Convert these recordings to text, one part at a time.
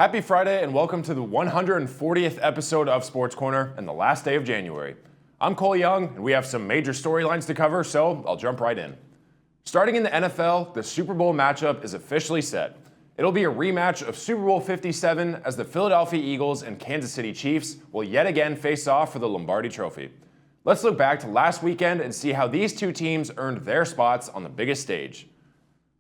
Happy Friday and welcome to the 140th episode of Sports Corner and the last day of January. I'm Cole Young and we have some major storylines to cover, so I'll jump right in. Starting in the NFL, the Super Bowl matchup is officially set. It'll be a rematch of Super Bowl 57 as the Philadelphia Eagles and Kansas City Chiefs will yet again face off for the Lombardi Trophy. Let's look back to last weekend and see how these two teams earned their spots on the biggest stage.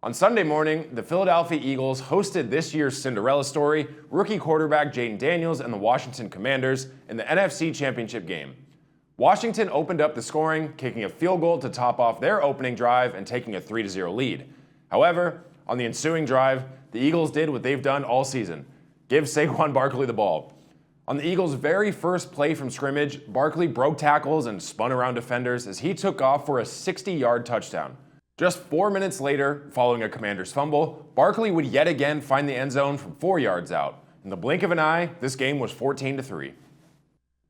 On Sunday morning, the Philadelphia Eagles hosted this year's Cinderella story, rookie quarterback Jaden Daniels and the Washington Commanders in the NFC Championship game. Washington opened up the scoring, kicking a field goal to top off their opening drive and taking a 3-0 lead. However, on the ensuing drive, the Eagles did what they've done all season: give Saquon Barkley the ball. On the Eagles' very first play from scrimmage, Barkley broke tackles and spun around defenders as he took off for a 60-yard touchdown. Just 4 minutes later, following a Commander's fumble, Barkley would yet again find the end zone from 4 yards out. In the blink of an eye, this game was 14-3.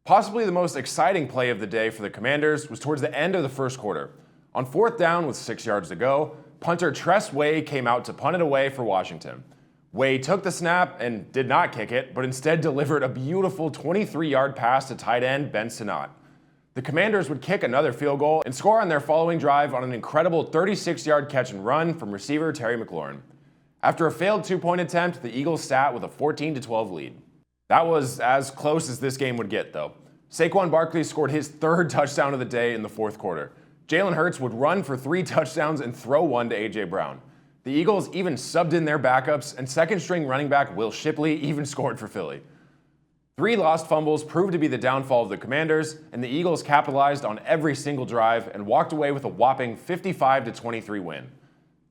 Possibly the most exciting play of the day for the Commanders was towards the end of the first quarter. On 4th down with 6 yards to go, punter Tress Way came out to punt it away for Washington. Way took the snap and did not kick it, but instead delivered a beautiful 23-yard pass to tight end Ben Sinnott. The Commanders would kick another field goal and score on their following drive on an incredible 36-yard catch and run from receiver Terry McLaurin. After a failed two-point attempt, the Eagles sat with a 14-12 lead. That was as close as this game would get, though. Saquon Barkley scored his third touchdown of the day in the fourth quarter. Jalen Hurts would run for 3 touchdowns and throw one to A.J. Brown. The Eagles even subbed in their backups, and second-string running back Will Shipley even scored for Philly. 3 lost fumbles proved to be the downfall of the Commanders, and the Eagles capitalized on every single drive and walked away with a whopping 55-23 win.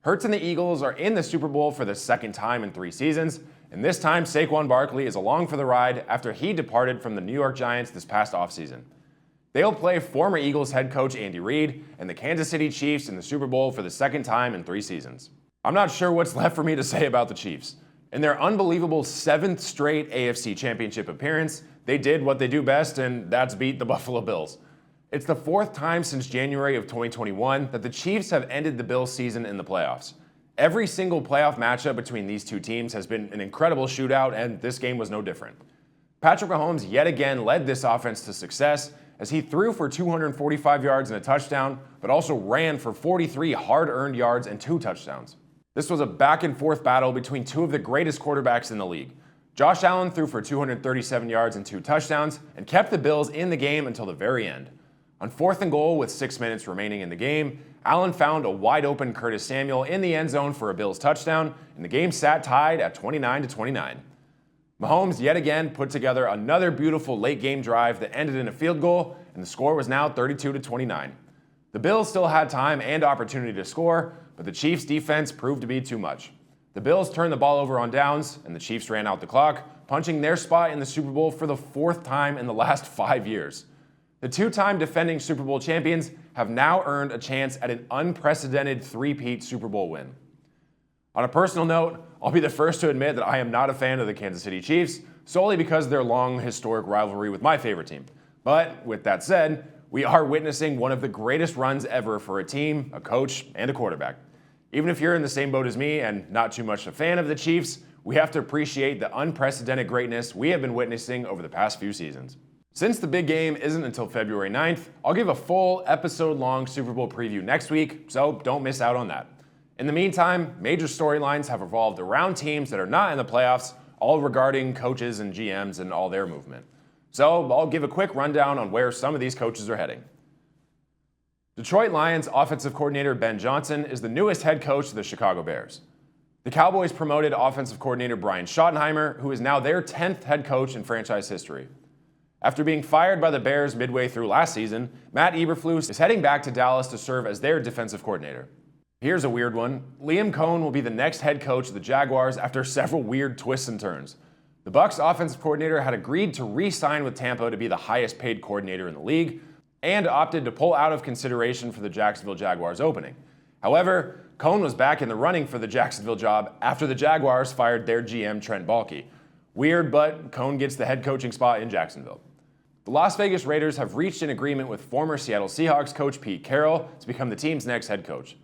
Hurts and the Eagles are in the Super Bowl for the second time in 3 seasons, and this time Saquon Barkley is along for the ride after he departed from the New York Giants this past offseason. They'll play former Eagles head coach Andy Reid and the Kansas City Chiefs in the Super Bowl for the second time in 3 seasons. I'm not sure what's left for me to say about the Chiefs. In their unbelievable 7th straight AFC Championship appearance, they did what they do best, and that's beat the Buffalo Bills. It's the 4th time since January of 2021 that the Chiefs have ended the Bills season in the playoffs. Every single playoff matchup between these two teams has been an incredible shootout, and this game was no different. Patrick Mahomes yet again led this offense to success as he threw for 245 yards and a touchdown, but also ran for 43 hard-earned yards and 2 touchdowns. This was a back-and-forth battle between 2 of the greatest quarterbacks in the league. Josh Allen threw for 237 yards and 2 touchdowns and kept the Bills in the game until the very end. On 4th and goal with 6 minutes remaining in the game, Allen found a wide-open Curtis Samuel in the end zone for a Bills touchdown, and the game sat tied at 29-29. Mahomes yet again put together another beautiful late-game drive that ended in a field goal, and the score was now 32-29. The Bills still had time and opportunity to score, but the Chiefs' defense proved to be too much. The Bills turned the ball over on downs, and the Chiefs ran out the clock, punching their spot in the Super Bowl for the 4th time in the last 5 years. The 2-time defending Super Bowl champions have now earned a chance at an unprecedented 3-peat Super Bowl win. On a personal note, I'll be the first to admit that I am not a fan of the Kansas City Chiefs, solely because of their long historic rivalry with my favorite team. But with that said, we are witnessing one of the greatest runs ever for a team, a coach, and a quarterback. Even if you're in the same boat as me and not too much a fan of the Chiefs, we have to appreciate the unprecedented greatness we have been witnessing over the past few seasons. Since the big game isn't until February 9th, I'll give a full episode-long Super Bowl preview next week, so don't miss out on that. In the meantime, major storylines have revolved around teams that are not in the playoffs, all regarding coaches and GMs and all their movement. So I'll give a quick rundown on where some of these coaches are heading. Detroit Lions offensive coordinator Ben Johnson is the newest head coach of the Chicago Bears. The Cowboys promoted offensive coordinator Brian Schottenheimer, who is now their 10th head coach in franchise history. After being fired by the Bears midway through last season, Matt Eberflus is heading back to Dallas to serve as their defensive coordinator. Here's a weird one. Liam Cohen will be the next head coach of the Jaguars after several weird twists and turns. The Bucs offensive coordinator had agreed to re-sign with Tampa to be the highest paid coordinator in the league and opted to pull out of consideration for the Jacksonville Jaguars opening. However, Cohen was back in the running for the Jacksonville job after the Jaguars fired their GM Trent Baalke. Weird, but Cohen gets the head coaching spot in Jacksonville. The Las Vegas Raiders have reached an agreement with former Seattle Seahawks coach Pete Carroll to become the team's next head coach.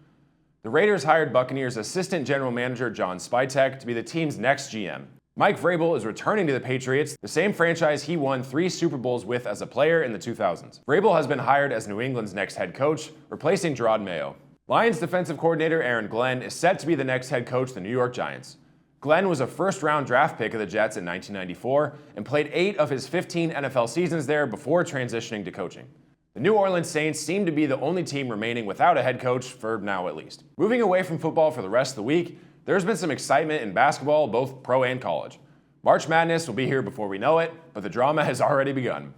The Raiders hired Buccaneers assistant general manager John Spytek to be the team's next GM. Mike Vrabel is returning to the Patriots, the same franchise he won 3 Super Bowls with as a player in the 2000s. Vrabel has been hired as New England's next head coach, replacing Gerard Mayo. Lions defensive coordinator Aaron Glenn is set to be the next head coach of the New York Giants. Glenn was a first-round draft pick of the Jets in 1994 and played 8 of his 15 NFL seasons there before transitioning to coaching. The New Orleans Saints seem to be the only team remaining without a head coach, for now at least. Moving away from football for the rest of the week, there's been some excitement in basketball, both pro and college. March Madness will be here before we know it, but the drama has already begun.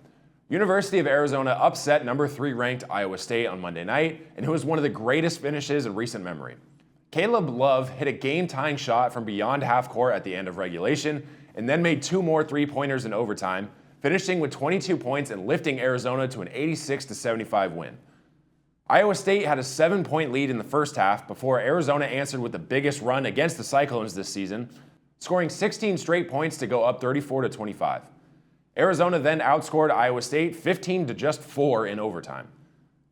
University of Arizona upset number 3 ranked Iowa State on Monday night, and it was one of the greatest finishes in recent memory. Caleb Love hit a game-tying shot from beyond half court at the end of regulation, and then made 2 more three-pointers in overtime, finishing with 22 points and lifting Arizona to an 86-75 win. Iowa State had a 7-point lead in the first half before Arizona answered with the biggest run against the Cyclones this season, scoring 16 straight points to go up 34-25. Arizona then outscored Iowa State 15 to just 4 in overtime.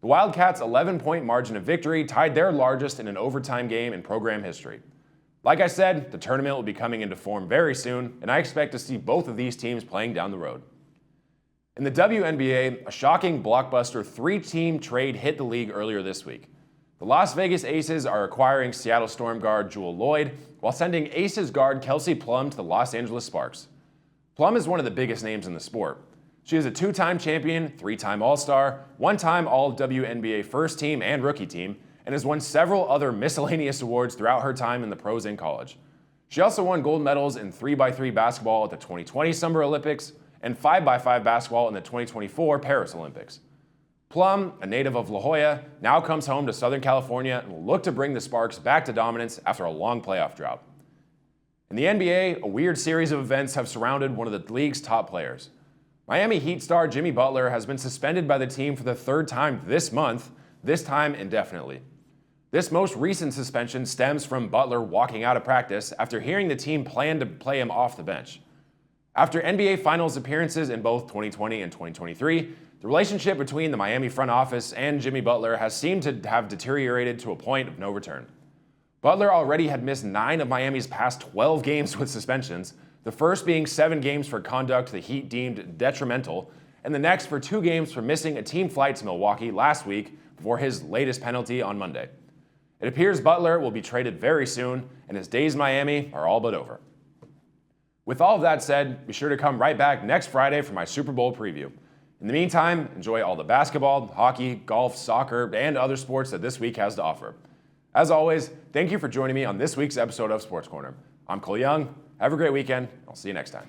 The Wildcats' 11-point margin of victory tied their largest in an overtime game in program history. Like I said, the tournament will be coming into form very soon, and I expect to see both of these teams playing down the road. In the WNBA, a shocking blockbuster 3-team trade hit the league earlier this week. The Las Vegas Aces are acquiring Seattle Storm guard Jewell Loyd, while sending Aces guard Kelsey Plum to the Los Angeles Sparks. Plum is one of the biggest names in the sport. She is a 2-time champion, 3-time All-Star, 1-time All-WNBA First Team and Rookie Team, and has won several other miscellaneous awards throughout her time in the pros and college. She also won gold medals in 3x3 basketball at the 2020 Summer Olympics and 5x5 basketball in the 2024 Paris Olympics. Plum, a native of La Jolla, now comes home to Southern California and will look to bring the Sparks back to dominance after a long playoff drought. In the NBA, a weird series of events have surrounded one of the league's top players. Miami Heat star Jimmy Butler has been suspended by the team for the 3rd time this month, this time indefinitely. This most recent suspension stems from Butler walking out of practice after hearing the team plan to play him off the bench. After NBA Finals appearances in both 2020 and 2023, the relationship between the Miami front office and Jimmy Butler has seemed to have deteriorated to a point of no return. Butler already had missed 9 of Miami's past 12 games with suspensions, the first being 7 games for conduct the Heat deemed detrimental, and the next for 2 games for missing a team flight to Milwaukee last week before his latest penalty on Monday. It appears Butler will be traded very soon, and his days in Miami are all but over. With all of that said, be sure to come right back next Friday for my Super Bowl preview. In the meantime, enjoy all the basketball, hockey, golf, soccer, and other sports that this week has to offer. As always, thank you for joining me on this week's episode of Sports Corner. I'm Cole Young. Have a great weekend. I'll see you next time.